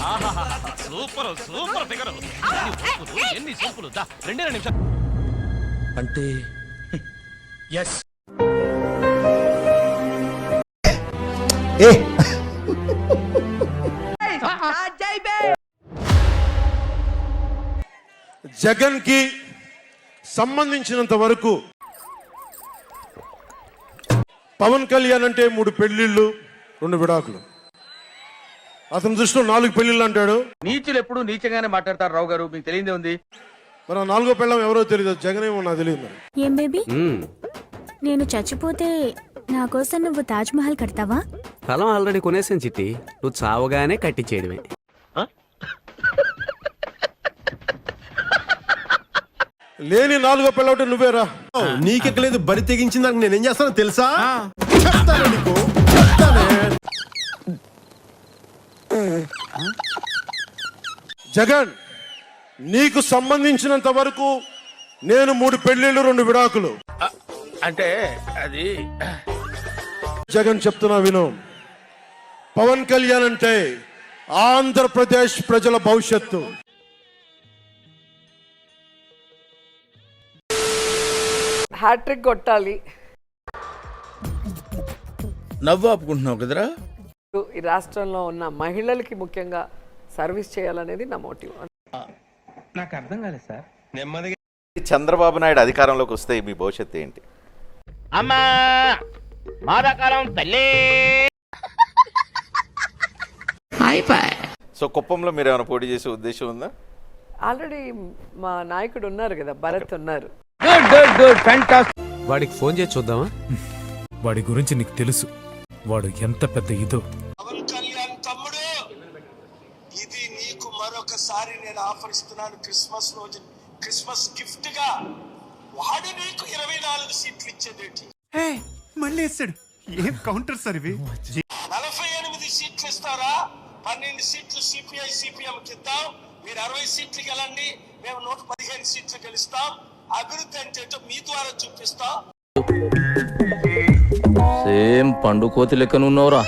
Super super figure. ఎన్ని సూపులు 2 నిమిషాలు అంటే ఎస్ ఏ జగన్ కి సంబంధించినంత వరకు పవన్ కళ్యాణ్ అంటే 3 పెళ్లిళ్ళు 2 విడాకులు. అతని దృష్టిలో 4 పెళ్లిళ్ళు అంటాడు. నీచులు ఎప్పుడు నీచంగానే మాట్లాడతారు రావు గారు, మీకు తెలియదే ఉంది. మరి 4వ పెళ్ళం ఎవరో తెలియదు, జగన్ ఏమో నాకు తెలియదు. మరి ఏం బేబీ, నేను చచ్చిపోతే నా కోసం నువ్వు తాజ్ మహల్ కడతావా? స్థలం ఆల్రెడీ కొనేసాను చిట్టి, నువ్వు చావగానే కట్టించేయడమే. లేని 4వ పెళ్ళవుటే నువ్వేరా. నీకెక్కలేదు బరి తెగించిన దానికి నేనేం చేస్తానో తెలుసా? చెప్తాను నీకు, చెప్తానే. జగన్, నీకు సంబంధించినంత వరకు నేను 3 పెళ్లిళ్ళు 2 విడాకులు. అంటే అది జగన్ చెప్తున్నా విను. పవన్ కళ్యాణ్ అంటే ఆంధ్రప్రదేశ్ ప్రజల భవిష్యత్తు. హ్యాట్రిక్ కొట్టాలి. నవ్వు ఆపుకుంటున్నావు కదరా. ఈ రాష్ట్రంలో ఉన్న మహిళలకి ముఖ్యంగా సర్వీస్ చేయాలనేది నా మోటివ్. నాకు అర్థం కాలేదు సార్. నెమ్మదిగా చంద్రబాబు నాయుడు అధికారంలోకి వస్తే మీ భవిష్యత్తు ఏంటి? అమ్మా మాదాకాలం తల్లి. సో కుప్పంలో మీరు ఏమైనా పోటీ చేసే ఉద్దేశం ఉందా? ఆల్రెడీ మా నాయకుడు ఉన్నారు కదా, భరత్ ఉన్నారు. వాడికి ఫోన్ చేసి చూద్దామా? వాడి గురించి నీకు తెలుసు, వాడు ఎంత పెద్ద ఇదో. పవన్ కళ్యాణ్ తమ్ముడు, ఇది నీకు మరొకసారి నేను ఆఫర్ ఇస్తున్నాను. క్రిస్మస్ రోజు క్రిస్మస్ గిఫ్ట్ గా వాడు నీకు 24 సీట్లు ఇచ్చేదేంటి? మళ్ళీ వేస్తాడు. ఏం కౌంటర్ సార్ ఇవి? 48 సీట్లు ఇస్తారా? 12 సీట్లు సిపిఐ సిపిఎం కిద్దాం. మీరు 60 సీట్లు గెలండి, మేము 115 సీట్లు గెలుస్తాం. అభివృద్ధి అంటే మీ ద్వారా చూపిస్తాం. సేమ్ పండు కోతి లెక్కనున్నావురా.